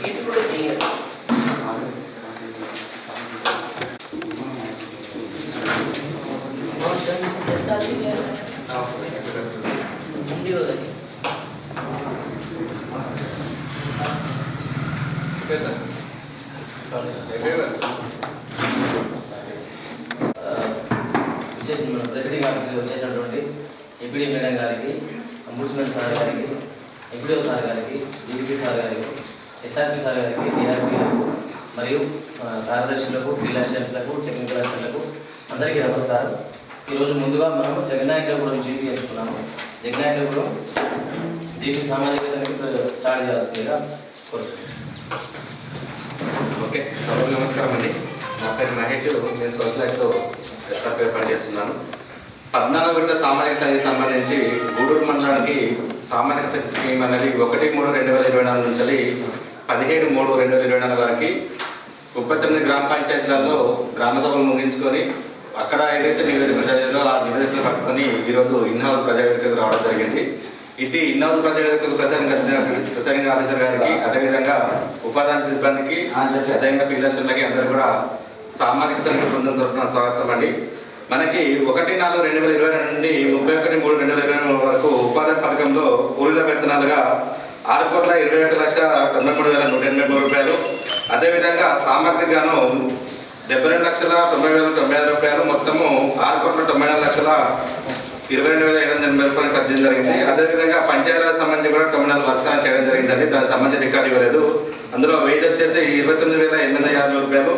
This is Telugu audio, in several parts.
మన ప్రెసిడెంట్ ఆఫీస్కి వచ్చేసినటువంటి ఎంపీడీ మేడం గారికి, అంబుడ్స్మెన్ సార్ గారికి, ఎంపీడీఓ సార్ గారికి, డీసీ సార్ గారికి, ఎస్ఆర్పి సార్ గారికి, డిఆర్పీలకు మరియు కార్యదర్శులకు, ఫీల్డ్ అసిస్టెంట్స్లకు, టెక్నికల్ అసిస్టెంట్లకు అందరికీ నమస్కారం. ఈరోజు ముందుగా మనము జగన్నాయకులగూడెం జీపీ ఎంచుకున్నాము. జగన్నాయకులగూడెం జీపీ సామాజికతకి స్టార్ట్ చేయాల్సిందిగా కోరుతున్నాను. ఓకే, సభకు నమస్కారం అండి. నా పేరు మహేష్. నేను సోషల్ యాక్ట్లో ఎస్ఆర్పీ పనిచేస్తున్నాను. 14వ విడత సామాజికతకి సంబంధించి గూడూరు మండలానికి సామాజికత స్కీమ్ అనేది 1/3/2024 నుంచి 17/3/2024 వరకు 39 గ్రామ పంచాయతీలలో గ్రామ సభలు ముగించుకొని అక్కడ ఏదైతే నివేదిక చదివిందో ఆ నివేదికలు పట్టుకొని ఈరోజు ఇన్హౌస్ ప్రజావేదికకు రావడం జరిగింది. ఇది ఇన్హౌస్ ప్రజావేదికకు ప్రిసైడింగ్ ఆఫీసర్ గారికి, అదేవిధంగా ఉపాధి సిబ్బందికి, అదేవిధంగా ఫీల్డ్ అసిస్టెంట్లకి అందరూ కూడా సామాజికత బృందం తరఫున స్వాగతం అండి. మనకి 1/4/2022 నుండి 31/3/2023 వరకు ఉపాధి పథకంలో కూలీల వేతనాలుగా 6,21,93,183 రూపాయలు, అదేవిధంగా సామగ్రికి గాను 72,90,095 రూపాయలు, మొత్తము 6,94,22,780 రూపాయలు ఖర్చు జరిగింది. అదేవిధంగా పంచాయతీరాజ్ సంబంధించి కూడా 94 వర్షాలు చేయడం జరిగిందండి. దానికి సంబంధించి రికార్డు ఇవ్వలేదు. అందులో వెయిట్ వచ్చేసి 29,850 రూపాయలు,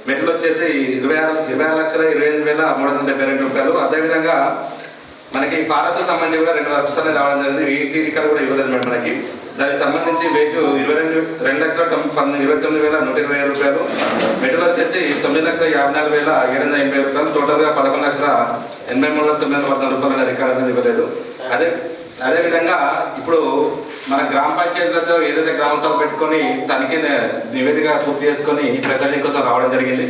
మెట్లు వచ్చేసి 26,28,372 రూపాయలు. అదేవిధంగా మనకి ఫారెస్ట్ సంబంధించి కూడా 2 వర్షాలు రావడం జరిగింది. వీటి రికార్డు కూడా ఇవ్వలేదు మేడం మనకి. దానికి సంబంధించి వెయిట్ 2,29,120 రూపాయలు, మెట్లు వచ్చేసి 9,54,780 రూపాయలు, టోటల్గా 11,83,914 రూపాయలు అనే రికార్డు అనేది ఇవ్వలేదు. అదేవిధంగా ఇప్పుడు మన గ్రామ పంచాయతీలతో ఏదైతే గ్రామ సభ పెట్టుకొని తనిఖీ నివేదిక పూర్తి చేసుకొని ప్రచారం కోసం రావడం జరిగింది.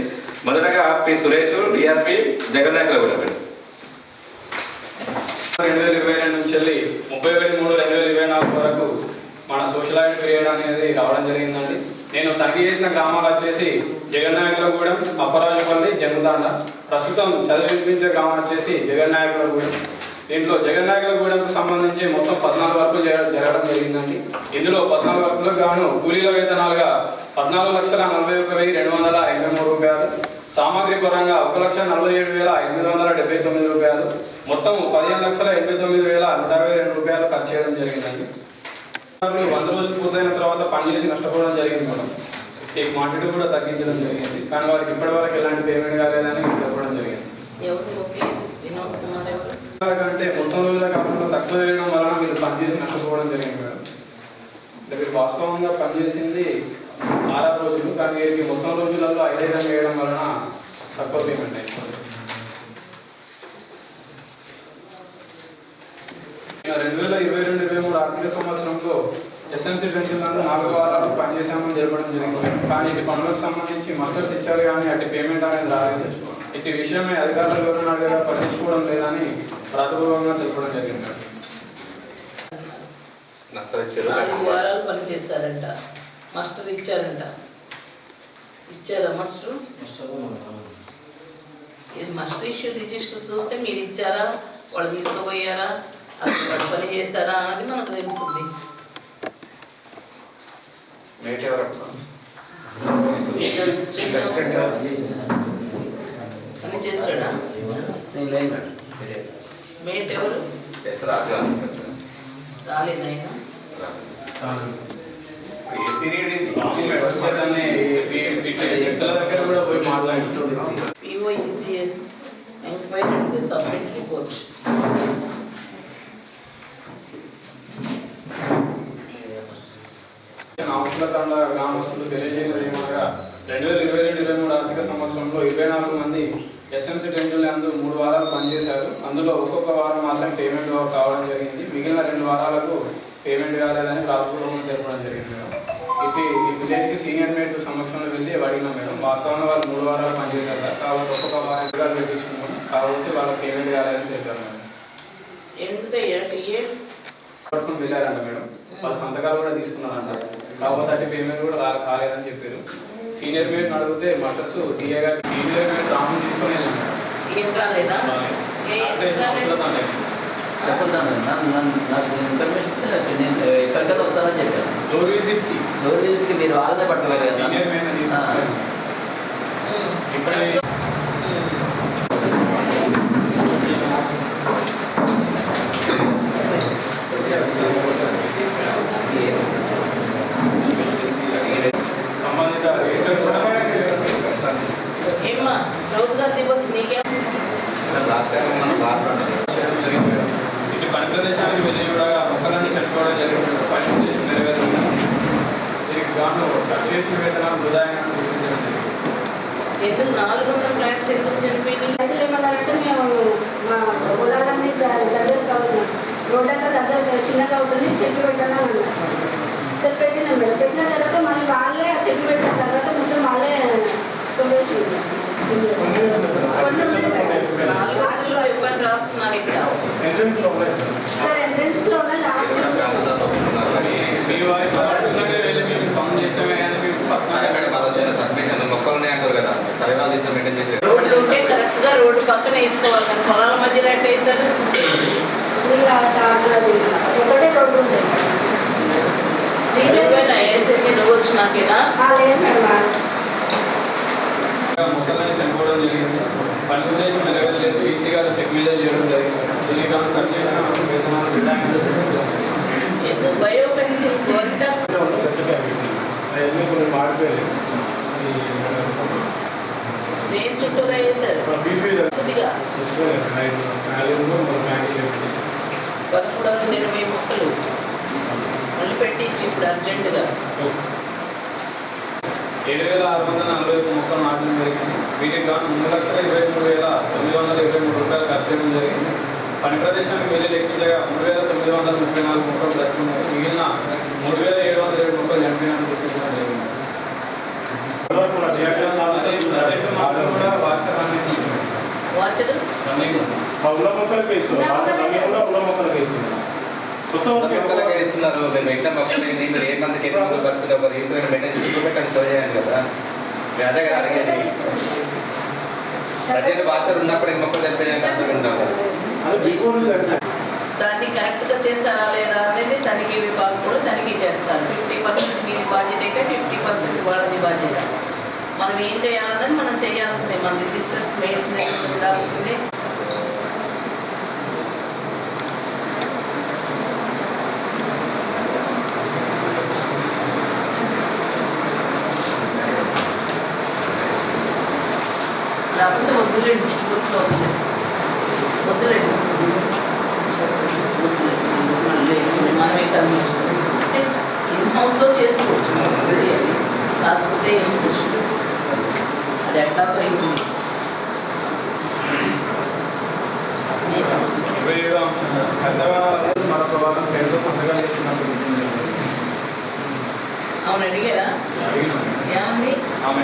మొదటగా పి సురేష్, డిఆర్పి, జగన్నాయకులగూడెం. 2022 నుంచి 31/3/2024 వరకు మన సోషల్ ఆడిట్ పీరియడ్ అనేది రావడం జరిగిందండి. నేను తనిఖీ చేసిన గ్రామాలు వచ్చేసి జగన్నాయకులగూడెం, అప్పరాజుపల్లి, జనుదాండ. ప్రస్తుతం చదివించే గ్రామం వచ్చేసి జగన్నాయకులగూడెం. దీంట్లో జగన్నాయకులగూడెంకు సంబంధించి మొత్తం 14 వర్కులు జరగడం జరిగిందండి. ఇందులో 14 వర్కులకు గాను కూలీల వేతనాలుగా 14,41,283 రూపాయలు, సామాగ్రి పరంగా 1,47,879 రూపాయలు, మొత్తం 15,89,122 రూపాయలు ఖర్చు చేయడం జరిగిందండి. 100 రోజులు పూర్తయిన తర్వాత పనిచేసి నష్టపోవడం జరిగింది మేడం. ఈ క్వాంటిటీ కూడా తగ్గించడం జరిగింది, కానీ వారికి ఇప్పటివరకు ఎలాంటి పేమెంట్ కాలేదని చెప్పడం జరిగింది. అంటే మొత్తం రోజుల కాకుండా తక్కువ వేయడం వలన మీరు పనిచేసి నష్టపోవడం జరిగింది మేడం. అంటే మీరు వాస్తవంగా పనిచేసింది 6 రోజులు, కానీ వీరికి మొత్తం రోజులలో 5 వేయడం వలన తక్కువ పేమెంట్ అయిపోయింది. 2022-23 ఆర్థిక సంవత్సరంలో ఎస్ఎంసీ పెన్షన్లను 4 వారాలు పనిచేసామని జరపడం జరిగింది. కానీ ఇటు పనులకు సంబంధించి మస్టర్స్ ఇచ్చారు, కానీ అటు పేమెంట్ అనేది రాలేదు. ఇటు విషయమే అధికారులు వివరణగా పట్టించుకోవడం లేదని ప్రాథమికంగా తెలపడం జరిగింది. 4 వారాలు పనిచేస్తారంట, మాస్టర్ ఇచ్చారంట. ఇచ్చారా మాస్టర్? మాస్టర్ ఇష్యూ రిజిస్టర్ చూస్తే మీరు ఇచ్చారా, వాళ్ళు తీసుకుపోయారా, అసలు పని చేశారా అనేది మనకు తెలుస్తుంది. పని చేస్తాడా? మేట్ ఎవరు రాలేదైనా POEGS inquired into submit report. ఆవులతండ గ్రామస్తులు తెలియజేయడం ఏమనగా 2022-23 ఆర్థిక సంవత్సరంలో 24 మంది ఎస్ఎంసీ పెన్షన్లు 3 వారాలు పనిచేశారు. అందులో ఒక్కొక్క వారం మాత్రం పేమెంట్ కావడం జరిగింది. మిగిలిన 2 వారాలకు పేమెంట్ కాలేదని ప్రాథమికంగా తెలపడం జరిగింది మేడం. ఇది ఈ విలేజ్కి సీనియర్ మేట్ సమక్షంలో వెళ్ళి అడిగినాం మేడం. వాస్తవంగా వాళ్ళు 3 వారాలు పనిచేశారు కాబట్టి ఒక్కొక్క వారం తెప్పించుకున్నాం, కాబట్టి వాళ్ళకి పేమెంట్ కాలేదని తెలిపారు మేడం. పట్టుకుని వెళ్ళారంట మేడం. వాళ్ళ సంతకాలు కూడా తీసుకున్నారంట. కాకపోతే పేమెంట్ కూడా కాలేదని చెప్పారు. సీనియర్ మేట్ అడిగితే మటర్స్ టీఏ గారు సీనియర్ మేట్ రాము తీసుకొని వెళ్ళాను. ఏం కాలేదా? నాకు ఇన్ఫర్మేషన్ నేను ఎక్కడికైనా వస్తానని చెప్పాను. డోర్ విజిట్కి మీరు వాళ్ళనే పట్టుకోవాలి కదా. సీనియర్ మేట్ తీసుకున్నాను. ఇప్పుడు సంబంధిత ఏమ్మా రోజుగారు దివస్ నీకేం లాస్ట్ టైం మనం ఇటు పని ప్రదేశానికి వెళ్ళి కూడా మొక్కలన్నీ చనిపోవడం జరిగింది. పని ప్రదేశం నెరవేరడం దీనికి గాను ఖర్చు చేసిన వేతనాలు వృధాయన ఎందుకు 400 ఫ్లాట్స్ ఎందుకు చనిపోయినాయి? రైతులు ఏమన్నారంటే మేము మా పొలాలన్నీ దగ్గర కావాలి, రోడ్ అంతా దగ్గర చిన్నగా ఉంటుంది, చెట్టు పెట్టాలని అన్నారు. సరే పెట్టినాం మేడం. పెట్టిన తర్వాత మళ్ళీ వాళ్ళే ఆ చెట్టు పెట్టిన తర్వాత మొత్తం వాళ్ళే కొనేసింది. 4 లక్షలు ఇబ్బంది రాస్తున్నారు ఇక్కడ. సార్ ఎంట్రెన్స్ లో ఉన్న లాస్ట్ మీ వాయిస్ వెళ్ళి మేము పనులు చేసినామే కానీ మేము సరే మేడం అది వచ్చిన సబ్మిషన్ మొక్కలు ఉన్నాయి అంటారు కదా, సరే వాళ్ళు తీసి మెయింటైన్ చేసి రోడ్లు ఉంటే కరెక్ట్ గా రోడ్డు పక్కన వేసుకోవాలి కానీ పొలాల మధ్యలో అంటే వేసారు. ఒకటే రోడ్డు ఉంటుంది. వేసేది నువ్వు వచ్చినాకేనా? లేదు మేడం. మొక్కలన్నీ చనిపోవడం జరిగింది. పని ప్రదేశం నెరవేరలేదు. ఈసీ గారు చెక్ మీద చేయడం జరిగింది. దీనికి గాను ఖర్చు చేసిన వేతనాలు వృధాయన ఎందుకు బయోఫెన్సింగ్ కోరిట కొన్ని మాడిపోయాయి. దేని చుట్టూరా వేసారు కొద్దిగా 1120 మొక్కలు మళ్ళీ పెట్టించి ఇప్పుడు అర్జెంటుగా 7,641 మొక్కలు నాటడం జరిగింది. వీటికి గాను 3,23,923 రూపాయలు ఖర్చు చేయడం జరిగింది. పని ప్రదేశానికి వెళ్ళి లెక్కించగా 3,934 మొక్కలు దక్కున్నాయి. మిగిలిన 3,707 మొక్కలు చనిపోయినట్టు గుర్తించడం జరిగింది. వాచరు మొక్కలకే ఇస్తున్నారు. మీరు ఎట్లా మొక్కలేండి, మీరు ఏ మందికి ఎన్ని మందులు బతుకుతుంది ఒక రీసెంట్ మెయింటైన్ చూపెట్టండి, షో చేయండి కదా. మీరు అదే కదా అడిగేది. ప్రజెంట్ వాచర్ ఉన్నప్పుడు మొక్కలు చనిపోయిన అందరూ ఉంటాం కదా. దాన్ని కరెక్ట్గా చేస్తారా లేదా అనేది తనిఖీ విభాగం కూడా తనిఖీ చేస్తారు. 50% మీ బాధ్యత అయితే 50% వాళ్ళది బాధ్యత. మనం ఏం చేయాలన్నది మనం చేయాల్సిందే. మన రిజిస్టర్స్ మెయింటెనెన్స్ ఉండాల్సిందే. లేకపోతే వద్దులేండి, గ్రూప్లో వద్దులేండి మనమే కన్విన్స్ అంటే ఇన్ హౌస్లో చేసుకోవచ్చు అది. కాకపోతే అది ఎట్లాగో అయింది. 27వ అంశం హైదరాబాద్ మరొక వారం పేరుతో సంతకాలు చేస్తున్నట్టు అవును అడిగారా? ఏమంది? ఆమె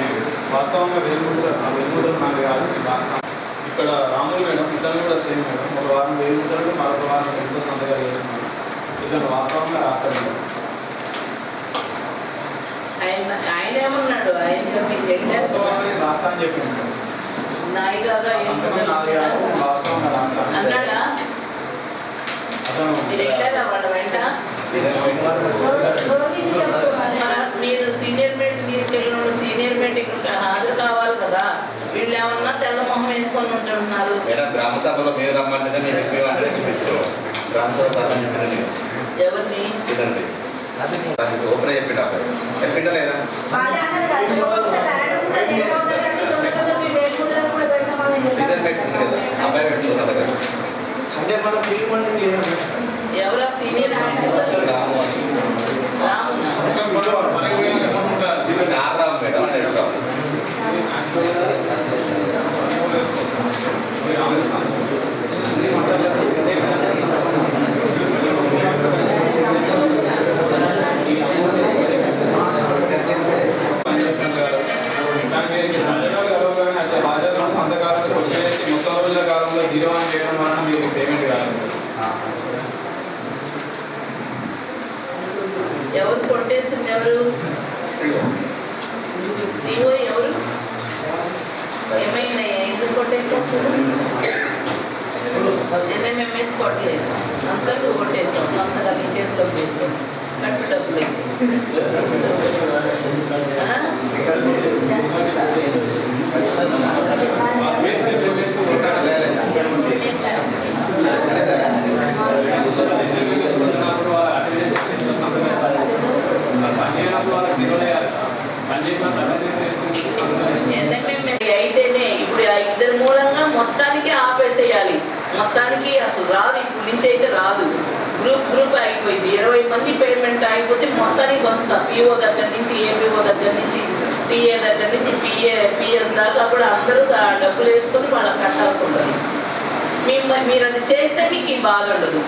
వాస్తవంగా వెలుగుదలు నాకు కాదు వాస్తవం. ఇక్కడ రాములు మేడం ఇతను కూడా సేమ్ మేడం. ఒక వారం వెలుగుదలకు మరొక వారం పేరుతో సంతకాలు చేస్తున్నాను. ఇతను వాస్తవంగా రాస్తాడు మేడం. ఆయన ఏమన్నాడు? ఆయన రాస్తా అని చెప్పింది నాయిగాగా వాస్తవంగా రాస్తా అన్నాడా? మీరు వెళ్ళారా వాళ్ళ వెంట? మీరు సీనియర్ మేట్ తీసుకెళ్ళిన సీనియర్ మేట్ ఇక్కడ హాజరు కావాలి కదా. వీళ్ళు ఏమన్నా తెల్ల మొహం వేసుకొని ఉంటున్నారు. మేడం గ్రామ సభలో మీరు రమ్మంటే నేను ఎక్కువ అడ్రస్ ఇప్పించారు. గ్రామ సభ ఎవరిని? చూడండి ఓపెన్ చెప్పిండా లేదా? సీనియర్ పెట్టుకుంది కదా, అబ్బాయి పెట్టుకుంది కదా. అంటే మన ఫీల్డ్ ఎవరా సీనియర్? రాము రాము మేడం అంటే సంతకాలను మొత్తం రోజుల కాలంలో 0 అని చేయడం వలన మీకు పేమెంట్ కాదు. ఎవరు కొట్టేసింది? ఎవరు? సిఓ ఎవరు? ఏమైందయ్యా? ఎందుకు కొట్టేసావు? ఎన్ఎంఎంఎస్ కొట్టలేదు, అంతకు కొట్టేసావు. సంతకాలు నీ చేతిలో తీసుకొని కట్టు డబ్బులు అయితేనే ఇప్పుడు ఆ ఇద్దరు మూలంగా మొత్తానికి ఆపేసేయాలి. మొత్తానికి అసలు రాదు, ఇప్పుడు నుంచి అయితే రాదు. గ్రూప్ అయిపోయింది. 20 మంది పేమెంట్ అయిపోతే మొత్తానికి పంచుతారు. పిఓ దగ్గర నుంచి, ఏపీఓ దగ్గర నుంచి, టీఏ దగ్గర నుంచి, పిఎస్ దాకా. అప్పుడు అందరూ డబ్బులు వేసుకొని వాళ్ళకి కట్టాల్సి ఉంటుంది. మీరు అది చేస్తే మీకు ఈ బాధ ఉండదు.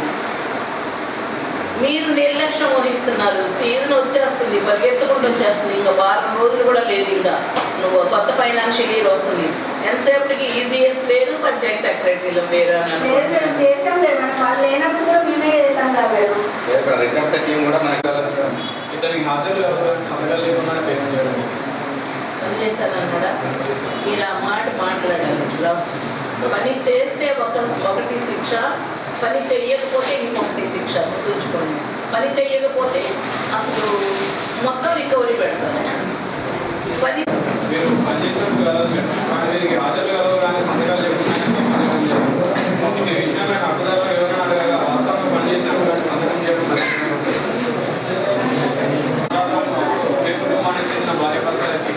మీరు నిర్లక్ష్యం వహిస్తున్నారు. సీజన్ వచ్చేస్తుంది, పరిగెత్తుకుంటూ వచ్చేస్తుంది. ఇంకా వారం రోజులు కూడా లేదు. ఇంకా నువ్వు కొత్త ఫైనాన్షియల్ ఇయర్ వస్తుంది. ఎంతసేపటికి ఈజీఎస్ వేరు, పంచాయతీ సెక్రటరీలు వేరు అని చేసాం మేడం. వాళ్ళు లేనప్పుడు కూడా మేమే చేసాం మేడం. ఇతనికి హాజరు సంతకాలు లేకుండా పేమెంట్ చేయడం వదిలేసాను అన్నాడా? మీరు ఆ మాట మాట్లాడాలి. లాస్ట్ పని చేస్తే ఒకటి శిక్ష, పని చెయ్యకపోతే ఇంకొకటి శిక్ష. గుర్తుంచుకోండి. పని చెయ్యకపోతే అసలు మొత్తం రికవరీ పెడతారు. పని మీరు పని చేసినప్పుడు కలదు మేడం, కానీ దీనికి హాజరు కలవు కానీ సంతకాలు లేకుండా విషయం అడ్డుదారులు ఎవరైనా అడగగా వాస్తవంగా పనిచేసినప్పుడు కానీ సంతకం చేయడం కుటుంబానికి చెందిన భార్య భర్తలకి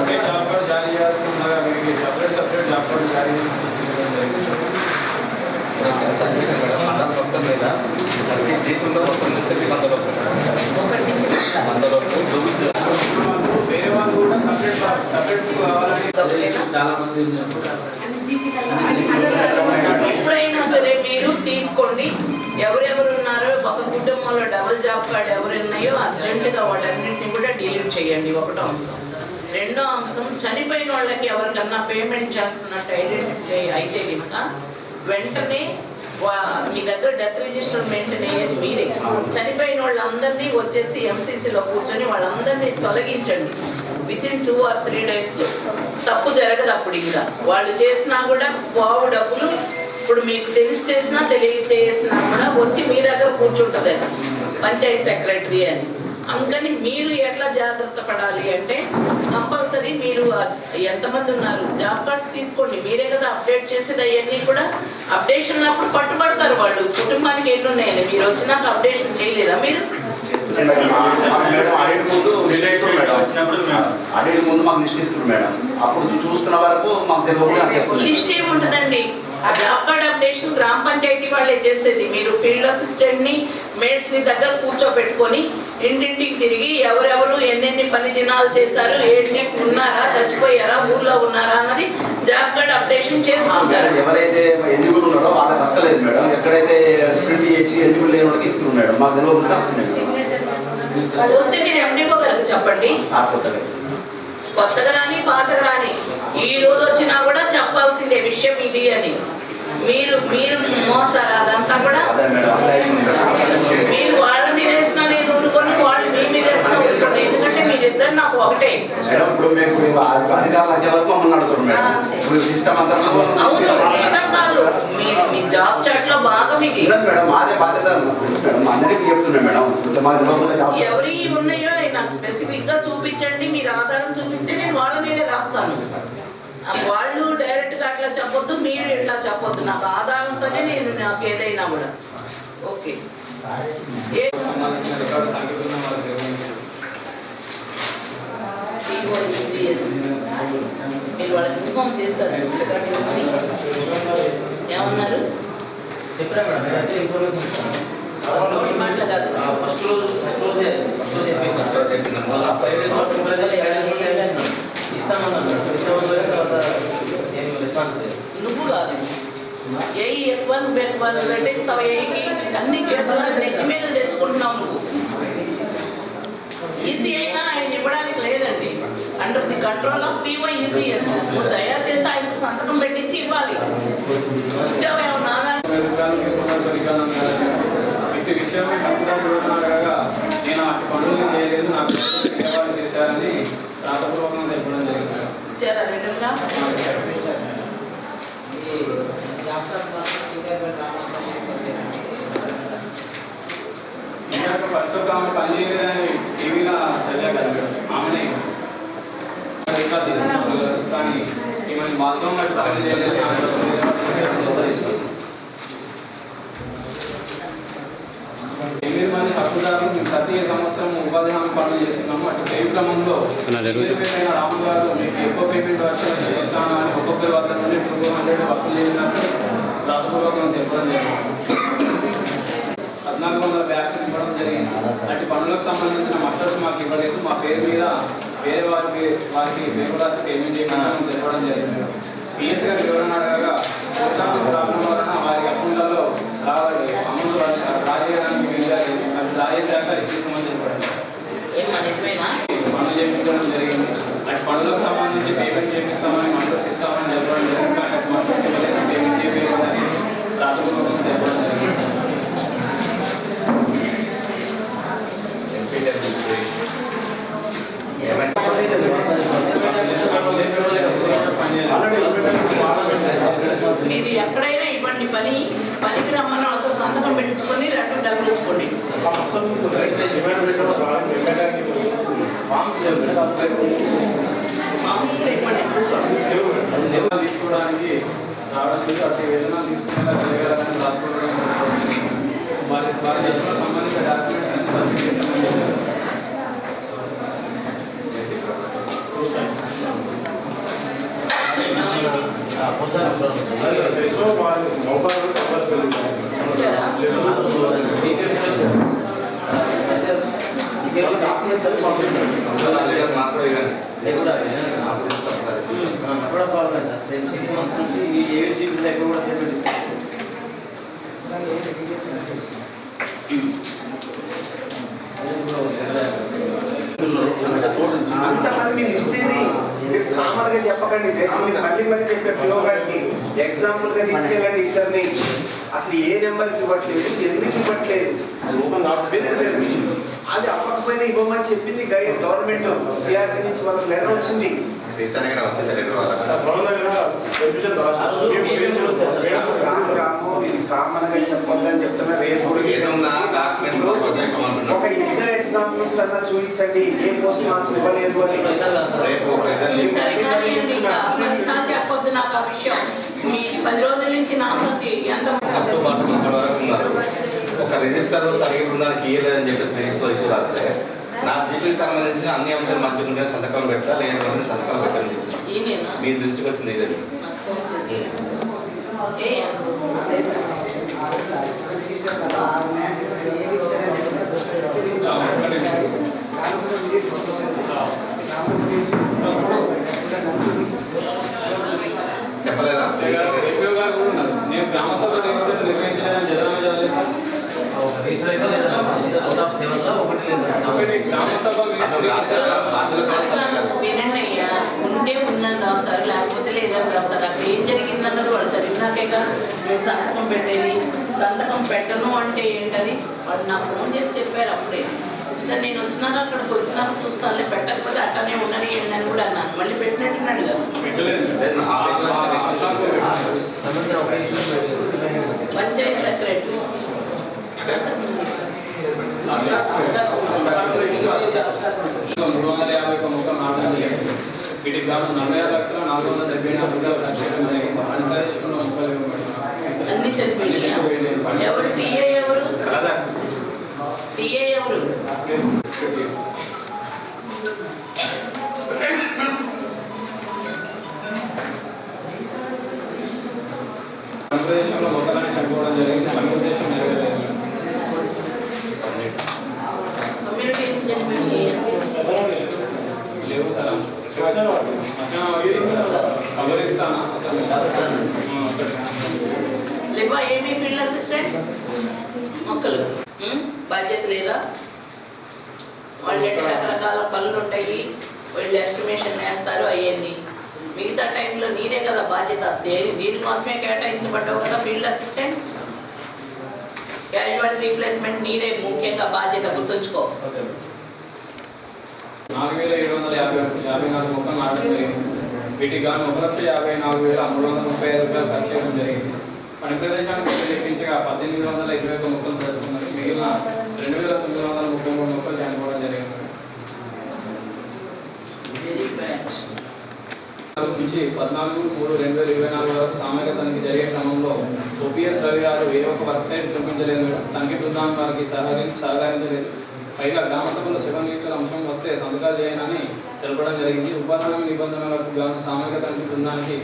ఒకే జాబ్ కార్డు జారీ చేయాల్సి ఉండగా వీరికి సపరేట్ జాబ్ కార్డు జారీ మొత్తం మీద జీతంలో మొత్తం 100 వేరే వాళ్ళు కూడా సపరేట్ కావాలని చాలా మంది ఎప్పుడైనా సరే మీరు తీసుకోండి. ఎవరెవరు ఉన్నారో ఒక కుటుంబంలో డబుల్ జాబ్ కార్డ్ ఎవరు ఉన్నాయో అర్జెంటుగా వాటన్నింటినీ కూడా డిలీట్ చేయండి. ఒకటో అంశం. రెండో అంశం, చనిపోయిన వాళ్ళకి ఎవరికన్నా పేమెంట్ చేస్తున్నట్టు ఐడెంటిఫై అయితే కనుక వెంటనే మీ దగ్గర డెత్ రిజిస్టర్ మెయింటైన్ అయ్యేది మీరే. చనిపోయిన వాళ్ళందరినీ వచ్చేసి ఎంసీసీలో కూర్చొని వాళ్ళందరినీ తొలగించండి. Within 2 or 3 daysలో. తప్పు జరగదు అప్పుడు. ఇంకా వాళ్ళు చేసినా కూడా బావు డబ్బులు ఇప్పుడు మీకు తెలిసి చేసినా తెలియచేసినా కూడా వచ్చి మీ దగ్గర కూర్చుంటుంది అది పంచాయతీ సెక్రటరీ అని. అందుకని మీరు ఎట్లా జాగ్రత్త పడాలి అంటే కంపల్సరీ మీరు ఎంతమంది ఉన్నారు జాబ్ కార్డ్స్ తీసుకోండి. మీరే కదా అప్డేట్ చేసేది. అవన్నీ కూడా అప్డేషన్ అప్పుడు పట్టుబడతారు వాళ్ళు. కుటుంబానికి ఎన్ని ఉన్నాయని మీరు వచ్చినాక అప్డేషన్ చేయలేదా మీరు? ఆడిట్ ముందు మాకు లిస్ట్ ఇస్తున్నారు మేడం. అప్పుడు చూసుకున్న వరకు మాకు తెలియదు. లిస్ట్ ఏముంటుందండి? ఆ జాబ్ కార్డ్ అప్డేషన్ గ్రామ పంచాయతీ వాళ్ళే చేసేది. మీరు ఫీల్డ్ అసిస్టెంట్ని, మేడ్స్ని దగ్గర కూర్చోబెట్టుకొని ఇంటింటికి తిరిగి ఎవరెవరు ఎన్నెన్ని పని దినాలు చేశారు, ఏంటి ఉన్నారా, చచ్చిపోయారా, ఊర్లో ఉన్నారా అన్నది జాబ్ కార్డ్ అప్డేషన్ చేసుకుంటారు. ఎవరైతే ఎలిజిబుల్ ఉన్నారో వాళ్ళకి వస్తలేదు మేడం. ఎక్కడైతే స్ప్రింట్ చేసి ఎలిజిబుల్ లేని వాళ్ళకి ఇస్తున్నారు మేడం. మాకు తెలియకుండా వస్తుంది. వస్తే మీరు ఎండిఓ గారికి చెప్పండి. కొత్తగా రాని పాతగా రాని ఈ రోజు వచ్చినా కూడా చెప్పాల్సిందే విషయం ఇది అని. మీరు మోస్తారా అదంతా కూడా? మీరు వాళ్ళ మీద వేసినా నేను ఊరుకొని, వాళ్ళు మీ మీద వేసినా ఊరుకోండి. ఎందుకంటే మీరిద్దరు నాకు ఒకటే. అవును, సిస్టమ్ కాదు, మీ జాబ్ చాట్ లో భాగం ఇది. ఎవరి ఉన్నాయో నాకు స్పెసిఫిక్ గా చూపించండి. మీరు ఆధారం చూపిస్తే నేను వాళ్ళ మీదే రాస్తాను. వాళ్ళు డైరెక్ట్ గా అట్లా చెప్పొద్దు, మీరు ఎట్లా చెప్పొద్దు. నాకు ఆధారంతోనే నేను నాకు ఏదైనా కూడా ఓకే. మీరు వాళ్ళకి ఇన్ఫార్మ్ చేస్తారు ఏమన్నారు? చెప్పరా మేడం? అయితే ఇన్ఫర్మేషన్ ఇస్తాను. నోటి మాటలు కాదు. ఫస్ట్ రోజు ఇస్తామన్నాను. ఇస్తామన్నా తర్వాత ఏం రెస్పాన్స్ లేదు. నువ్వు కాదు, ఏ F1 పెట్టేస్తావు. ఏకి అన్ని చేతులు నెత్తి మీద తెచ్చుకుంటున్నావు నువ్వు. ఈసీ అయినా ఆయన ఇవ్వడానికి లేదండి. Under the control of PO ECS. నువ్వు తయారు చేస్తే ఆయనకు సంతకం పెట్టించి ఇవ్వాలి. ఇచ్చావేమన్నా ఇంటి విషయమే నేను అటు పనులు చేయలేదు, నాకు వాళ్ళు చేశారని రాతపూర్వకంగా తెలపడం జరిగింది. ఇచ్చారా రెండుగా? ఇందాక ఫస్ట్ ఒక ఆమె పని చేయలేదని టీవీలో చదివా కదా మేడం, ఆమెనే ఇంకా తీసుకున్నారు. కానీ ఈమె వాస్తవంగా పని చేయలేదు. 8 మంది హక్కుదారులు మేము ప్రతి సంవత్సరం ఉపాధి హామీ పనులు చేస్తున్నాము. అటు పేరు క్రమంలో రాము గారు మీకు ఎక్కువ పేమెంట్ వచ్చి చేస్తాను అని ఒక్కొక్కరి వద్ద నుండి 200 వసూలు చేసినట్టు రాతపూర్వకంగా తెలపడం జరిగింది. 1400 బ్యాగ్స్ ఇవ్వడం జరిగింది. అటు పనులకు సంబంధించిన మస్టర్స్ మాకు ఇవ్వలేదు. మా పేరు మీద వేరే వారికి పేరు రాసి పేమెంట్ చేయమని తెలపడం జరిగింది. పిఎస్ గారికి వివరణ అడగగా ఎగ్జామ్స్ రావడం వలన వారి అకౌంట్లలో అమౌంట్ రాజేయడానికి వీలు రాజేశాక ఇచ్చేస్తామని చెప్పడం పనులు చేయించడం జరిగింది. అటు పనులకు సంబంధించి పేమెంట్ చేపిస్తామని మస్టర్స్ ఇస్తామని చెప్పడం జరిగింది. కానీ అటు మస్టర్స్ ఇవ్వలేదు, పేమెంట్ చేయలేదని రాతపూర్వకంగా చెప్పడం జరిగింది. మీరు ఎక్కడైనా ఇవ్వండి, పనికి రమ్మని వాళ్ళతో సంతకం పెట్టించుకొని రెండు డబ్బులు ఇచ్చుకోండి. తీసుకోవడానికి రావడానికి అటు ఏదైనా తీసుకునేలా జరగాలని రాసుకోవడం వారి సంబంధిత డాక్యుమెంట్స్ అన్ని సబ్మిట్ చేస్తామని చెప్పారు. అంతమంది మేము ఇస్తేది మీరు కామన్గా చెప్పకండి. మళ్ళీ మళ్ళీ చెప్పే ప్రయోగానికి ఎగ్జాంపుల్గా తీసుకెళ్ళండి. ఇద్దరిని అసలు ఏ నెంబర్కి ఇవ్వట్లేదు, ఎందుకు ఇవ్వట్లేదు, అది అవ్వకపోయినా ఇవ్వమని చెప్పింది గవర్నమెంట్. సిఆర్పీ నుంచి వాళ్ళకి లెటర్ వచ్చింది. కామన్గా చెప్పొద్దని చెప్తున్నా. రేపు ఒక ఇద్దరు ఎగ్జాంపుల్స్ అన్నా చూపించండి. ఏ పోస్ట్ మాస్టర్ ఇవ్వలేదు అని. చెప్పొద్దు నాకు ఆ విషయం. మీ 10 రోజుల నుంచి నాకు ఎంత ఒక రిజిస్టర్ సరిగ్గా ఉండడానికి ఇయ్యలేదని చెప్పేసి రిజిస్టర్ ఇష్యూ రాస్తే నా జీపీకి సంబంధించిన అన్ని అంశాలు మంచిగా ఉంటే సంతకం పెట్టా, లేదంటే సంతకం పెట్టండి. మీ దృష్టికి వచ్చింది ఇదే. చెప్పలేదా? నేను గ్రామ సభ నిర్వహించలేదని జగన్ వినయ్యా, ఉంటే ఉందని రాస్తారు, లేకపోతే లేదని రాస్తారు. అక్కడ ఏం జరిగిందన్నది వాళ్ళు చదివినాకేగా నువ్వు సంతకం పెట్టేది. సంతకం పెట్టను అంటే ఏంటది? వాళ్ళు నాకు ఫోన్ చేసి చెప్పారు అప్పుడే. నేను వచ్చినాక అక్కడికి వచ్చినాక చూస్తానులే, పెట్టకపోతే అట్టనే ఉండని అని కూడా అన్నాను. మళ్ళీ పెట్టినట్టున్నాడుగా. పంచాయత్ సెక్రటరీ 351 మొత్తం మాట్లాడి వీటికి కావాల్సిన 46,474 అన్ని చనిపోయినాయా? ఎవరు టీఏ? ఎవరు టీఏ? ఎవరు ఆంధ్రప్రదేశ్లో మొత్తగానే చనిపోవడం జరిగింది. ఆంధ్రప్రదేశం నెరవేరలేదు. కమ్యూనిటీ చనిపోయినాయి లేవు సార్. అమరిస్తానా లేవా? ఏమీ ఫీల్డ్ అసిస్టెంట్ మొక్కలు బాధ్యత లేదా? వాళ్ళు రకరకాల పనులు ఉంటాయి, వాళ్ళు ఎస్టిమేషన్ వేస్తారు. అవన్నీ మిగతా టైంలో నీదే కదా బాధ్యత. దీనికోసమే కేటాయించబడ్డావు కదా ఫీల్డ్ అసిస్టెంట్. క్యాజువల్ రీప్లేస్మెంట్ నీదే ముఖ్యంగా బాధ్యత, గుర్తుంచుకో. 4,754 మొక్కలు నాటడం జరిగింది. వీటికి గాను 1,54,335 రూపాయలు ఖర్చు చేయడం జరిగింది. పని ప్రదేశానికి లెక్కించగా 1,821 మొక్కలు జరుగుతున్నారు. మిగిలిన 2,933 మొక్కలు చనిపోవడం జరిగింది. నుంచి 14/3/2024 వరకు సామాజిక తనిఖీ జరిగే క్రమంలో ఓపీఎస్ రవి గారు ఏ ఒక్క వెబ్సైట్ చూపించలేదు. తనిఖీ బృందం వారికి సహకరించలేదు. పైగా గ్రామ సభలో 7 లీటర్ల అంశం వస్తే సంతకాలు చేయనని తెలపడం జరిగింది. ఉపాధి నిబంధనలకు గాను సామాజిక తనిఖీ బృందానికి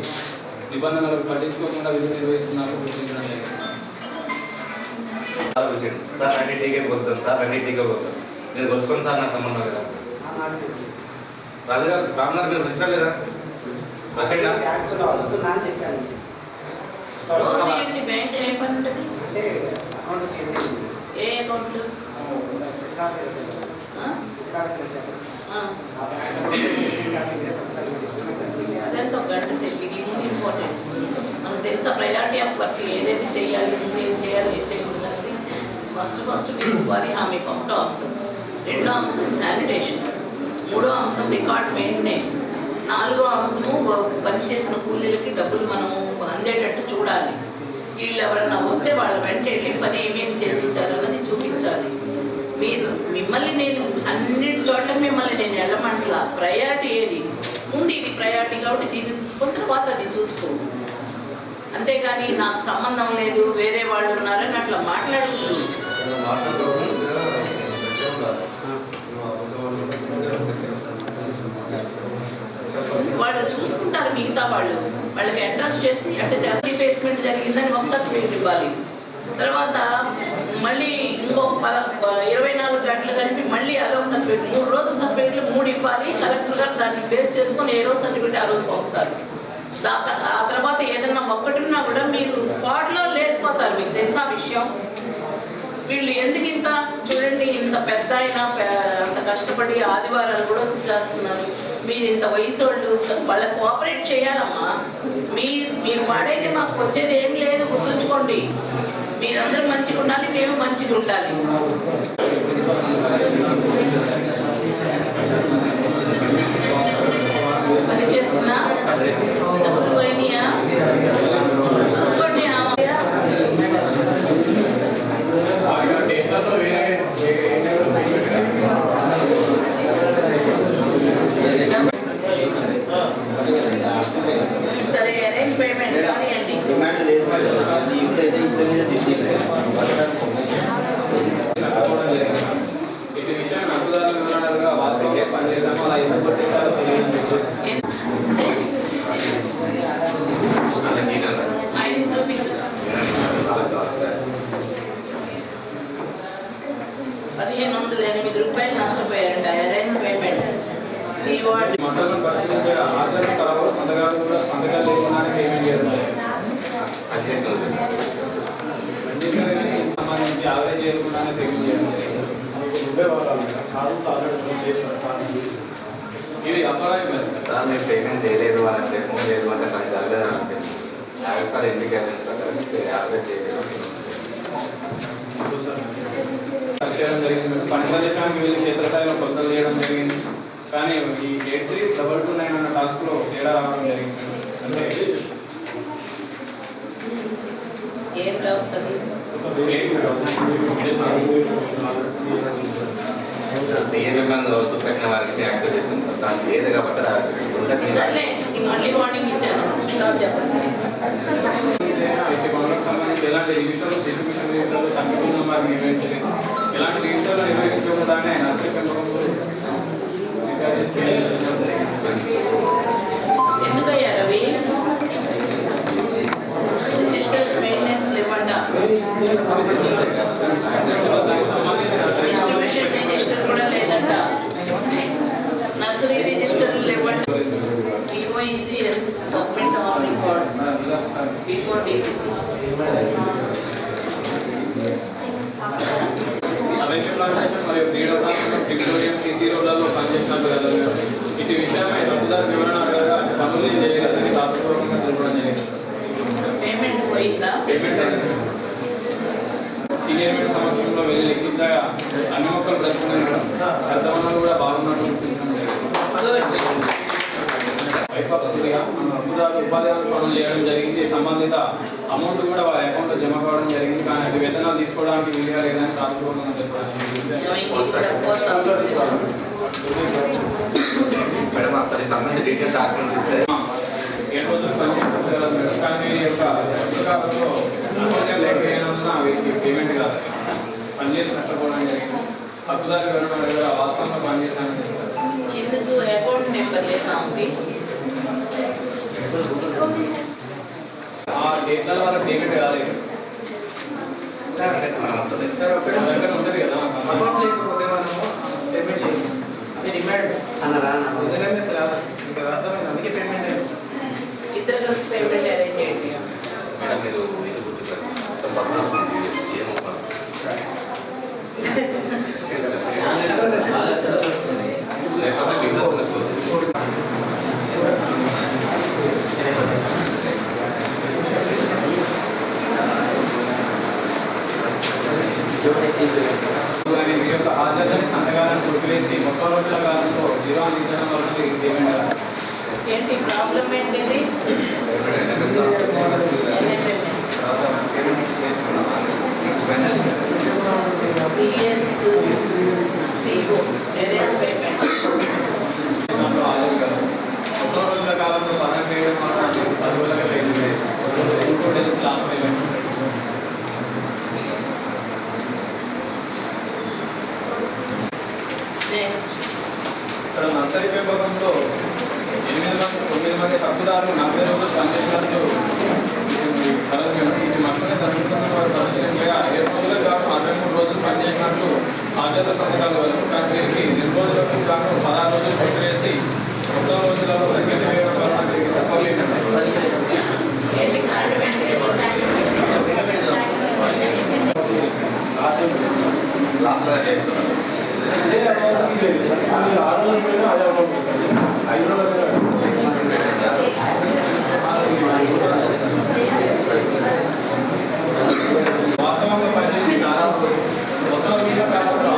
నిబంధనలకు పట్టించుకోకుండా విధులు నిర్వహిస్తున్నట్టు గుర్తించడం జరిగింది. సార్ అన్నింటికే పోతాం సార్, అన్నింటికే పోతాం. మీరు కొలుసుకోండి సార్, నాకు సంబంధం లేదా? రాజుగారు రామ్గారు మీరు రిజిస్టర్ లేదా? వచ్చండి. బ్యాంక్ ఏ పని ఉంటుంది? ఏ అకౌంట్? అదంతా ఒక గంట సేపు. ఇది ఇంపార్టెంట్. మనకు తెలుసా ప్రయారిటీ ఆఫ్ వర్క్ ఏదైతే చేయాలి, ఏం చేయాలి, ఏం చేయకూడదు. ఫస్ట్ మీకు ఉపాధి హామీ ఒకటో అంశం, రెండో అంశం శానిటేషన్, మూడో అంశం రికార్డ్ మెయింటెనెన్స్, నాలుగో అంశము పనిచేసిన కూలీలకి డబ్బులు మనము అందేటట్టు చూడాలి. వీళ్ళు ఎవరన్నా వస్తే వాళ్ళ వెంట వెళ్ళి పని ఏమేమి చేయించారు అన్నది చూపించాలి. మిమ్మల్ని నేను అన్నిటి చోట్ల మిమ్మల్ని నేను వెళ్ళమంటలా. ప్రయారిటీ ఏది ముందు, ఇది ప్రయారిటీ కాబట్టి దీన్ని చూసుకున్న తర్వాత అది చూసుకో. అంతేగాని నాకు సంబంధం లేదు, వేరే వాళ్ళు ఉన్నారని అట్లా మాట్లాడుతుంది. వాళ్ళు చూసుకుంటారు. మిగతా వాళ్ళకి ఎంట్రన్స్ చేసి అంటే రీప్లేస్మెంట్ జరిగిందని ఒక సర్టిఫికేట్ ఇవ్వాలి. తర్వాత మళ్ళీ ఇంకో 24 గంటలు కలిపి మళ్ళీ అదొక సర్టిఫికేట్, 3 రోజుల సర్టిఫికేట్లు 3 ఇవ్వాలి. కలెక్టర్ గారు దాన్ని బేస్ చేసుకొని ఏ రోజు సర్టిఫికేట్ ఆ రోజు పంపుతారు. ఆ తర్వాత ఏదన్నా ఒక్కటి ఉన్నా కూడా మీరు స్పాట్లో లేసిపోతారు. మీకు తెలుసా విషయం? వీళ్ళు ఎందుకు ఇంత చూడండి, ఇంత పెద్ద అయినా అంత కష్టపడి ఆదివారాలు కూడా వచ్చి చేస్తున్నారు. మీరు ఇంత వయసు వాళ్ళు వాళ్ళకి కోఆపరేట్ చేయాలమ్మా. మీరు వాడైతే మాకు వచ్చేది ఏం లేదు, గుర్తుంచుకోండి. మీరందరూ మంచిగా ఉండాలి, మేము మంచిగా ఉండాలి. పని చేస్తున్నా డబ్బులు పోయినాయా చూసుకోండి. సరే, అరేంజ్ పేమెంట్ కానివ్వండి. ఇటు విషయం అర్థదారుల వివరణలుగా వాస్తవంగా పనిచేసాము. అలా ఎందుకు కొట్టేసారో ₹1,508 నష్టపోయారంట. అరేంజ్ పేమెంట్ మొత్తం పరిశీలించే ఆధార్ కలవరు సంతకాలు లేకుండానే పేమెంట్ చేయడం సంబంధించి యావరేజ్ చేయకుండానే పేమెంట్ చేయడం ఇది అపరాధం సార్. మీరు పేమెంట్ చేయలేదు అని పేమెంట్ లేదు అంటే నాకు జరగలేదు అంటే యాభై ఎందుకు యావరేజ్ చేయలేదు చేయడం జరిగింది. పని ప్రదేశానికి వెళ్ళి క్షేత్రస్థాయిలో కొలతలు చేయడం జరిగింది. కానీ ఈ 8329 అన్న టాస్క్లో తేడా రావడం జరిగింది. అంటే ఏం రాస్తుంది? చూపెట్టిన వారికి యాక్సెప్ట్ చేస్తుంది సార్. దానికి లేదు కాబట్టి సర్లే, మళ్ళీ వార్నింగ్ ఇచ్చాను. చెప్పండి. వ్యక్తి పనులకు సంబంధించి ఎలాంటి రిజిస్టర్లు, డిస్ట్రిబ్యూషన్ రిజిస్టర్లు తగ్గిపోతున్న వారిని నిర్వహించలేదు. ఎలాంటి రిజిస్టర్లు నిర్వహించకుండానే నర్సరీ పెంపకంలో ఎందుకయ్యా రవి? రిజిస్టర్స్ మెయింటెనెన్స్ లేవంట. డిస్ట్రిబ్యూషన్ రిజిస్టర్ కూడా లేదంట. నర్సరీ రిజిస్టర్లు లేవంట. POEGS submit all record before DPC. మరియు ఫ్రీడమ్ విక్టోరియా CC రోడ్లలో పనిచేసినట్టు కదా. ఇటు విషయమై లబ్ధిదారు వివరణ అడగగా పనులు చేయగలదని రాతపూర్వకంగా తెలపడం జరిగింది. పేమెంట్ పోయిందా? పేమెంట్ సీనియర్ మీడియా సమక్షంలో వెళ్ళి లెక్కించగా అన్ని మొక్కలు బ్రతుకున్నాయి మేడం. పెద్దవన్నలు కూడా బాగున్నట్టు గుర్తించడం జరిగింది. వైఫ్ ఆఫ్ సూర్య ఉపాధి పనులు చేయడం జరిగింది. సంబంధిత అమౌంట్ కూడా వారి అకౌంట్లో జమ కావడం జరిగింది. కానీ అటు వేతనాలు తీసుకోవడానికి వీలుగా లేదని రాసుకోవడం చెప్పడం మేడం అతని సంబంధించిన డీటెయిల్ డాక్యుమెంట్స్ ఇస్తే 7 రోజులు పనిచేస్తారు కదా మేడం. కానీ వీరి యొక్క పుస్తకాలలో అమౌంట్ లేకపోయినందున వీరికి పేమెంట్ కాదు, పనిచేసి నష్టపోవడం జరిగింది. హక్కుదారి వివరణ దగ్గర వాస్తవంగా పనిచేస్తానని చెప్తారు. ఎందుకు అకౌంట్ నెంబర్ లేదా ఉంది? ఆ డేట్ల వల్ల పేమెంట్ కాలేదు దగ్గర ఉంటుంది కదా. అమౌంట్ లేకపోతే మనము పేమెంట్ చేయాలి. అది డిమాండ్ ఎందుకంటే ఇంకా అర్థమైంది, అందుకే పేమెంట్ ఇద్దరు కలిసి పేమెంట్ అరేంజ్ చేయండి. మేడం మీరు వీళ్ళు గుర్తుపెట్టారు మీ యొక్క హాజరుని సంతకాలను కొట్టివేసి 30 రోజుల కాలంలో జీరో అందించడం వల్ల పేమెంట్ కాదు. ఏంటి ప్రాబ్లం ఏంటిది? దాంట్లో హాజరు కాదు. 30 రోజుల కాలంలో సహాయం చేయడం వల్ల 10 రోజులుగా లేదు. ఇంకో తెలిసి లాస్ట్ పేమెంట్ ఇక్కడ నర్సరీ విభాగంలో 9 మంది హక్కుదారులు 40 రోజులు పనిచేసినట్లు ఇది మట్టునే జరుగుతున్న వారు పరిశీలించగా 7 రోజులకు గాను 63 రోజులు పనిచేసినట్లు హాజరు సంతకాలు వరకు. కానీ వీరికి 2 రోజులకు గాను 16 రోజులు కొట్టివేసి 30 రోజులలో తగ్గింది వేయడం వల్ల వీరికి తక్కువ లాస్ట్లో చేస్తున్నారు. వాస్తవంగా పనిచేసి మొత్తం కాకపోతే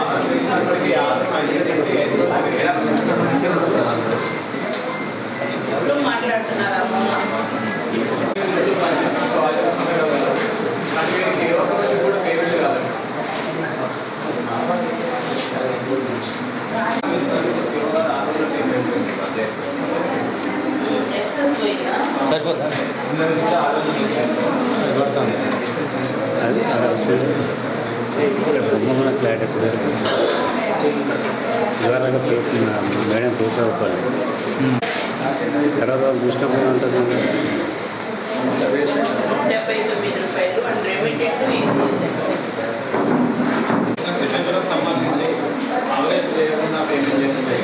ఎవరు మాట్లాడుతున్నారా? కూడా పేమెంట్ కాదు. ఎక్సెస్ పోయిందా? అది బ్రహ్మణ క్లాట్ వివరంగా తెలుసుకున్నా మేడం చూసుకోవాలి. తర్వాత వాళ్ళు చూసినప్పుడు ఉంటుంది. 179 రూపాయలు అండ్ రెమిటెడ్ సెకండ్లకు సంబంధించి ఆన్లైన్ లేకుండా పేమెంట్ చేస్తుంది.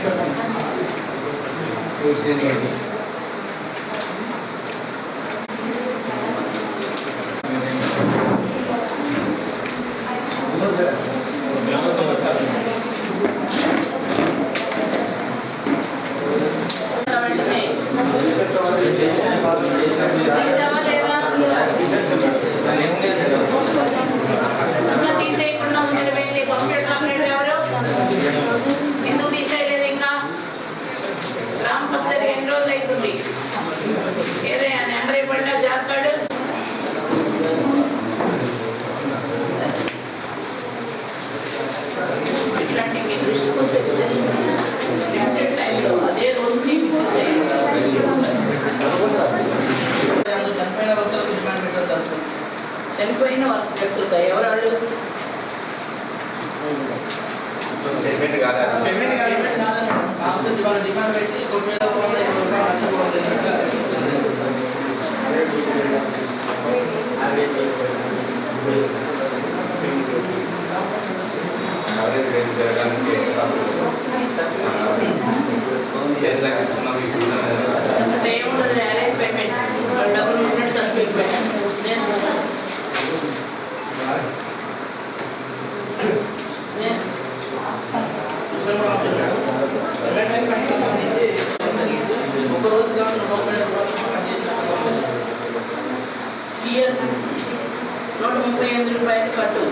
తీసేయకుండా ఉండడం ఏంటి? కంప్యూటర్ కంప్లీట్ ఎవరు ఎందుకు తీసేయలేదు? ఇంకా గ్రామ సభ్యులు ఎన్ని రోజులు అవుతుంది? ఏదే నెంబర్ ఇవ్వండి జాబ్ కార్డు. ఇట్లాంటి మీ దృష్టికి వస్తే లిమిటెడ్ టైంలో అదే రోజు తీపిచ్చేసేయండి. చనిపోయిన వ్యక్తులుగా ఎవరాళ్ళు? పేమెంట్ కాదా? యావరేజ్ రేట్ జరగడానికి అంటే ఏముండదు, యావరేజ్ పేమెంట్ డబ్బులు ఉన్నట్టు సర్టిఫికేట్. నెక్స్ట్ నెక్స్ట్ PS 138 రూపాయలు కట్టు.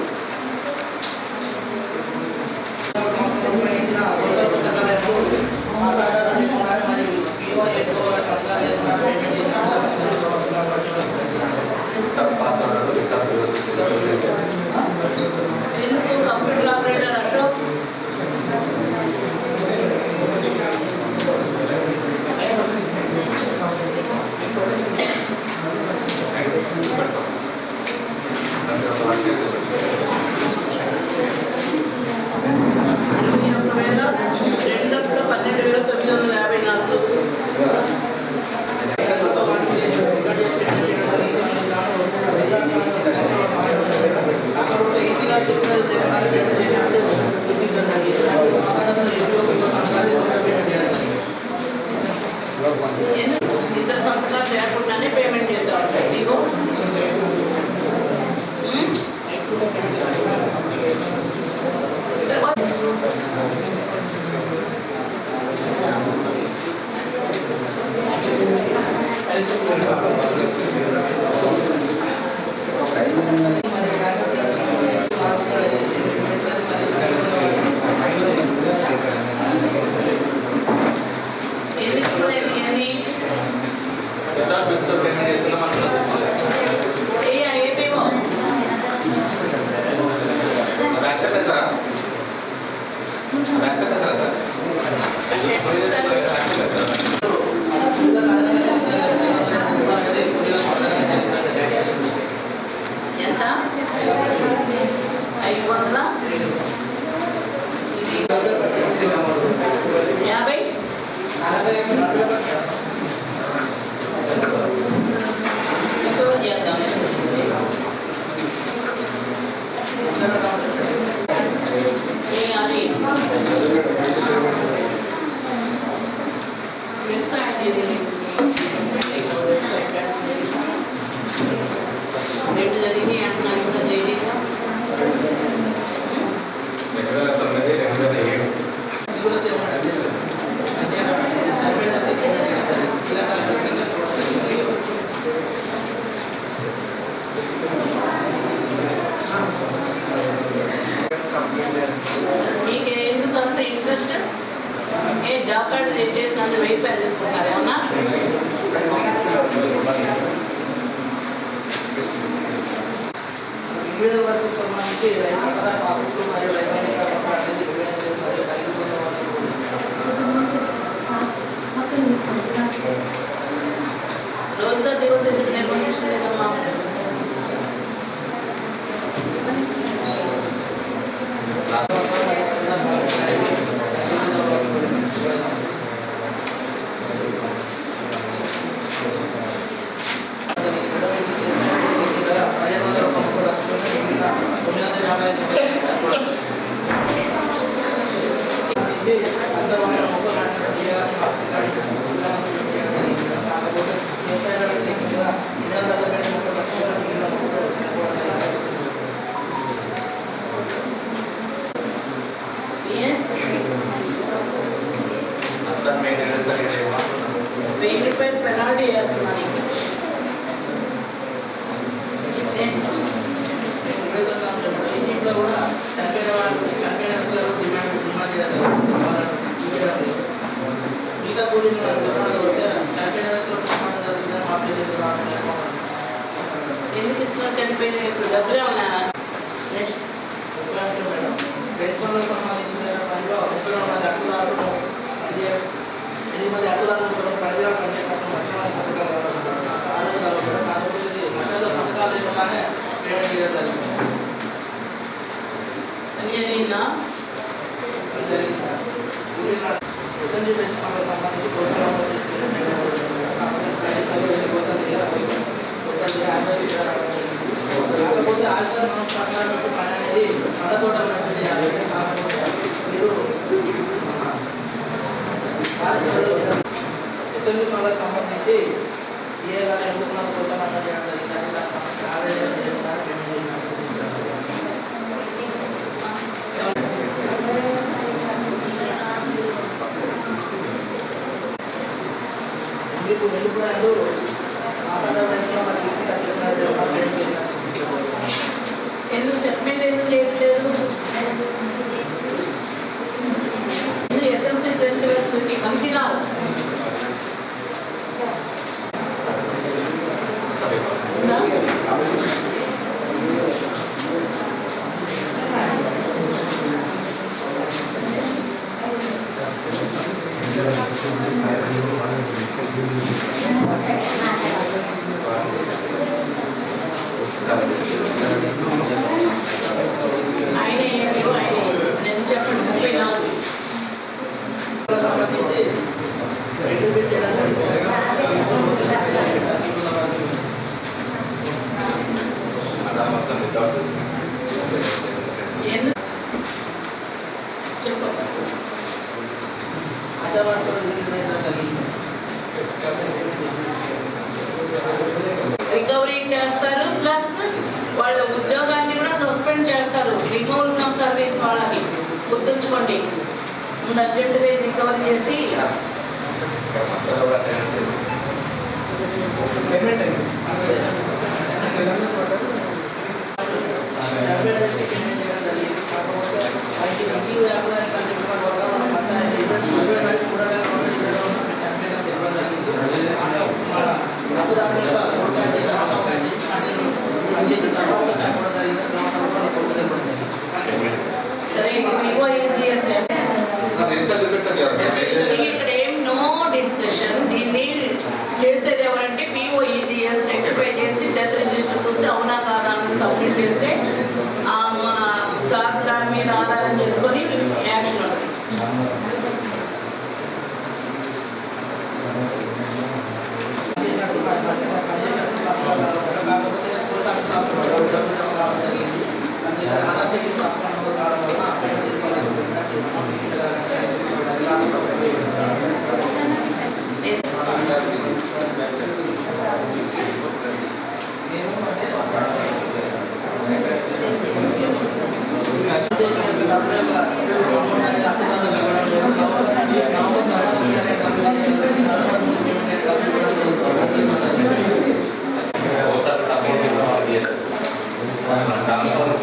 చేద్దాం అది రెండు జరిగి అంటున్నాను కూడా ధైర్యంగా 2009, 2007 మీకు ఎందుకు అంత ఇంట్రెస్ట్ ఏ జాబ్ కార్డు చేసినందుకు 1000 రూపాయలు తీసుకుంటారు ఏమన్నా వరకు సంబంధించి రైతు కదా పాత్రలు మరియు వైజ్ఞానిక रोजगार दिवस निर्वहिंచలేదమ్మా పెనాల్టీ చేస్తున్నాను ఇంట్లో కూడా మిగతా కూలింగ్ ఎందుకు ఇస్తున్నారు చనిపోయిన ఇప్పుడు డబ్బులు ఏమన్నా నెక్స్ట్ మేడం పెట్టుబడులకు సంబంధించిన పనిలో ముప్పై మంది హక్కుదారులు 8 హక్కుదారులు ప్రజల పనిచేస్తున్న పథకాలు మధ్యలో పథకాలు ఇవ్వగానే పేమెంట్ చేయడం జరిగిందా జరిగింది పెంచుకోవడానికి సంబంధించి కాకపోతే ఆచార ప్రకారం పని అనేది మనతోట చేయాలి మీరు వాళ్ళకి సంబంధించి ఏ కానీ ఎన్నుకున్న కొత్త మనం చేయడం జరిగింది ఆవేదన మీకు వెళ్ళిపోయాడు ఎందుకు చెప్పేది ఎందుకు చేయట్లేదు ఎస్ఎంసీ ఫ్రెంచ్ వెళ్తుంది మంచి రాదు ఆయనే నెక్స్ట్ చెప్పండి 34 రికవరీ చేస్తారు ప్లస్ వాళ్ళ ఉద్యోగాన్ని కూడా సస్పెండ్ చేస్తారు రిమూవల్ ఫ్రమ్ సర్వీస్ వాళ్ళకి గుర్తుంచుకోండి ముందు అర్జెంటుగా రికవరీ చేసి సరే ఇక్కడ ఏం నో డిస్కషన్ దీన్ని చేసేది ఎవరంటే POEGS రెక్టిఫై చేసి డెత్ రిజిస్టర్ చూసి అవునా కాదా అని సబ్మిట్ చేస్తే మన సార్ దాని మీద ఆధారం చేసుకొని యాక్షన్ ఉంటుంది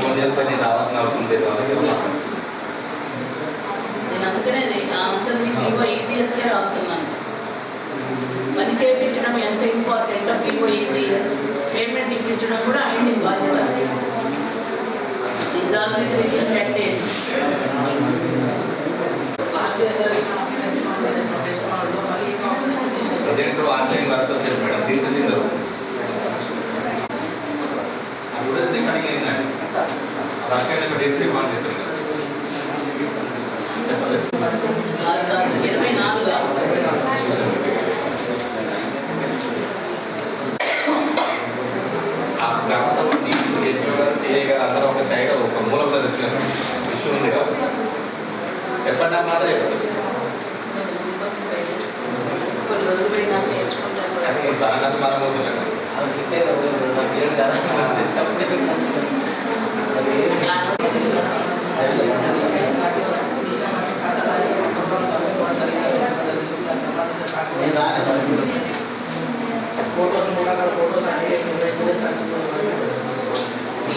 ఫోన్ చేస్తే నేను రావాల్సిన అవసరం లేదు. నేను అందుకనే ఆన్సర్ PO EGSకే రాస్తున్నాను. పని చేయించడం ఎంత ఇంపార్టెంటో PO EGS పేమెంట్ ఇప్పించడం కూడా ఆయన బాధ్యత. ప్రొజెక్టర్ ఆన్లైన్ వర్క్స్ వచ్చేసి మేడం తీసుకుంది అది కూడా శ్రీకాడికి ఏంటండి రాష్ట్రాన్ని ఒక డేట్ రిమాండ్ చేస్తుంది 24 ఆ గ్రామ సభ అందరూ ఒక సైడ్ ఒక మూల ప్రదర్శన ఇష్యూ ఉంది కదా చెప్పండి ఆ మాట చెప్తారు తరగతి మనం అవుతుందండి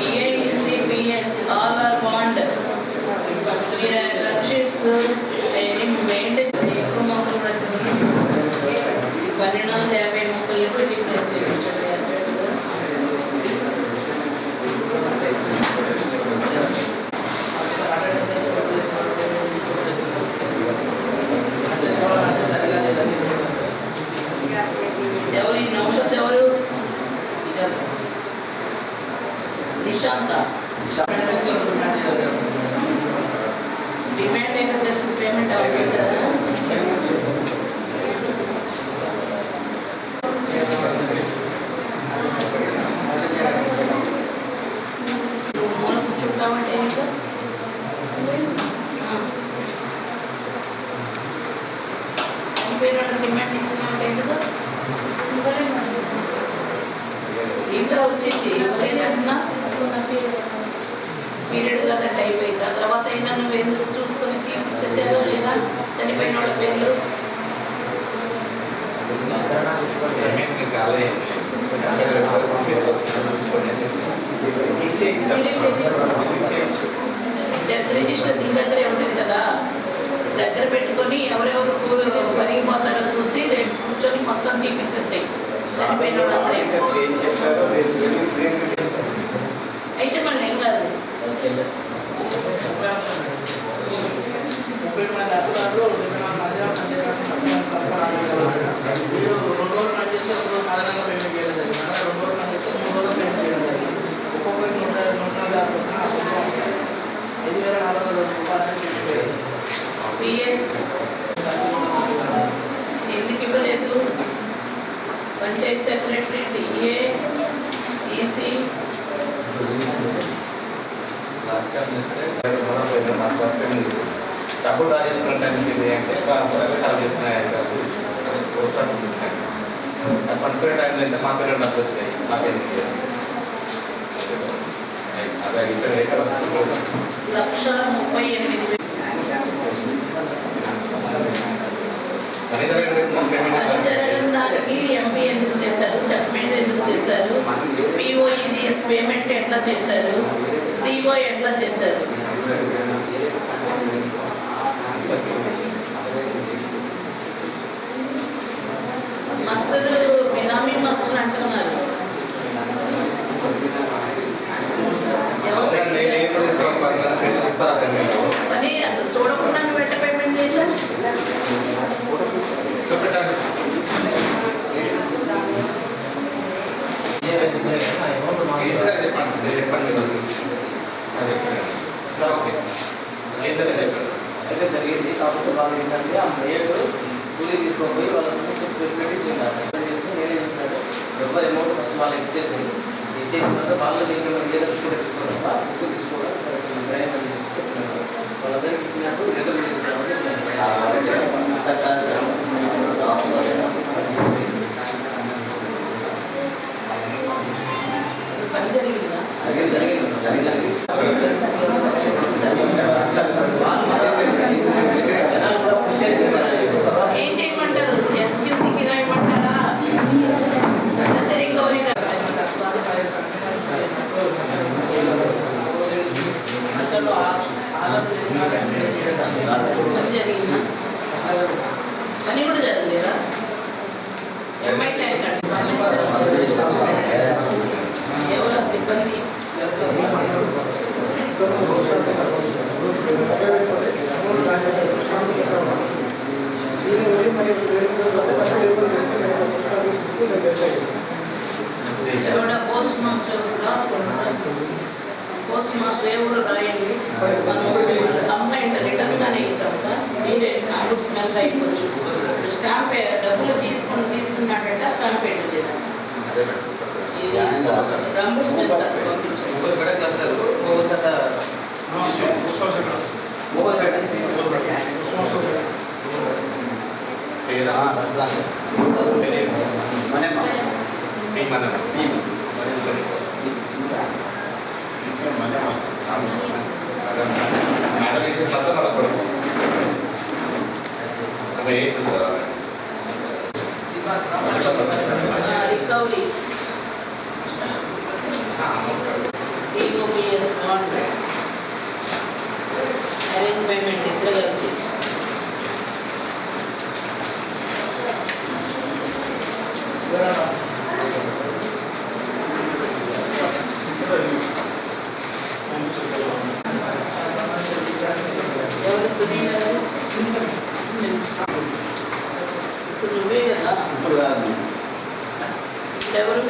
PACPS all are bond. మీరు డ్రగ్ షీట్స్ మెయింటైన్ ఎక్కువ మొక్కలు పడుతుంది 1250 మొక్కలు ఎక్కువ డిక్లేర్ చేయించండి. ఎవరు ఈ నౌషత్ ఎవరు? నిశాంత డిమాండ్ ఏదో చేస్తుంది పేమెంట్ ఎవరు చేశారా? మూల కూర్చుంటామంటే ఇంకా అయిపోయిన డిమాండ్ ఇస్తున్నామంటే ఎందుకు ఇంకా వచ్చింది లేదన్నా పీరియడ్ కదా అయిపోయింది. ఆ తర్వాత అయినా నువ్వు ఎందుకు చూసుకొని తీర్చేసారో లేదా చనిపోయిన వాళ్ళ పేర్లు డెత్ రిజిస్టర్ దీని దగ్గరే ఉంటుంది కదా, దగ్గర పెట్టుకొని ఎవరెవరు పరిగిపోతారో చూసి రేపు కూర్చొని మొత్తం తీపిచ్చేసాయి చనిపోయిన వాళ్ళందరూ. అయితే మనం ఏం కాదు మీరు 2 రోజులు పని చేస్తే ఒక సాధారణంగా పేమెంట్ చేయడం జరిగింది. 2 రోజులు పని చేస్తే 3 రోజులు పేమెంట్ చేయడం జరిగింది. ఒక్కొక్కరికి 5,420 రూపాయలని చెప్పి PS ఎందుకు ఇవ్వలేదు? Panchayat secretary DA EC last time ఇస్తే ఫస్ట్ టైం డబ్బులు డ్రా చేసుకున్న టైంకి ఇది అంటే కలెక్ట్ చేస్తున్నాయి కాదు పోస్ట్ ఆఫీస్ అది పనుకునే టైంలో అయితే మా పేరు డబ్బులు వచ్చాయి మా పేరు అదే విషయం ఎక్కడ 1,38,000. పని జరగని దానికి MP ఎందుకు చేశారు? జడ్జ్మెంట్ ఎందుకు చేశారు? PO EGS పేమెంట్ ఎట్లా చేశారు? CO ఎట్లా చేశారు? మాస్టర్ బినామీ మాస్టర్ అంటున్నారు. పని అసలు చూడకుండా పెట్ట పేమెంట్ చేశారు. అయితే జరిగింది. కాకపోతే వాళ్ళు ఏంటంటే ఆ మేయర్ కూలీ తీసుకోపోయి వాళ్ళకి పెట్టించింది. నేనే చెప్తున్నాడు ఎవరు అమౌంట్ ఫస్ట్ వాళ్ళకి ఇచ్చేసి ఇచ్చేసిన తర్వాత వాళ్ళు దీనికి ఏదో కూడా తీసుకోవడం ఎక్కువ తీసుకోవడం వాళ్ళందరికీ ఇచ్చినట్టు నిధులు తీసుకోవడం పని జరిగిందా? జరిగింది. పని జరిగిందా? పని కూడా జరగలేదా? ఎంఐ ట్యాంక్ అండి. ఎవరు ఆ సిబ్బంది? ఎవడ పోస్ట్ మాస్టర్ రాసుకోండి సార్. పోస్ట్ మాస్టర్ ఏ ఊరు రాయండి. మనం కంప్లైంట్ రిటర్న్గానే ఇస్తాం సార్. మీరే అంబుడ్ స్మెల్ అయిపోవచ్చు. స్టాంప్ డబ్బులు తీసుకున్నాడంటే స్టాంప్ పెట్టలేదా? ఇది అంబుడ్ స్మెల్ సార్ పంపించండి. Recovery COPS bond arrange payment ఇద్దరు కలిసి ఎవరు సునీల్ గారు? ఇప్పుడు నువ్వే కదా? ఇప్పుడు కాదు. ఇప్పుడు ఎవరు?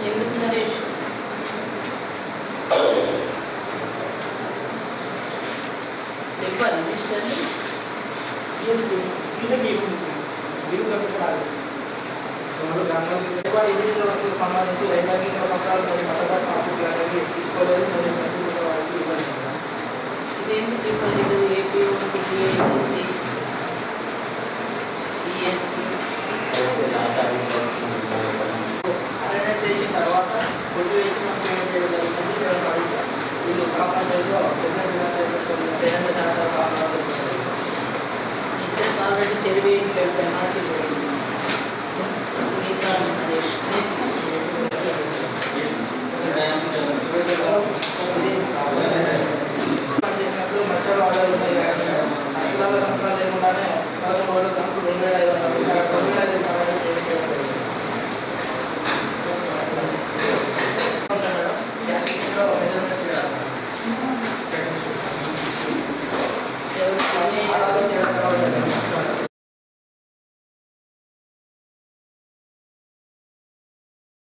ఎందుకు నరేష్? చెప్పాలి రిజిస్టర్ సంబంధించి రైతాంగిక పత్రాలు మరియు మతదారు ఆఫీసులు అనేవి తీసుకోలేదు మరియు ఇదేంటి చెప్పలేదు? APOPAC అటెండెన్స్ చేసిన తర్వాత కొద్ది వేసిన పేమెంట్ చేయడం జరుగుతుంది. వీళ్ళు కాంపౌండ్లో ఇద్దరు ఆల్రెడీ చెరువు పెంపాను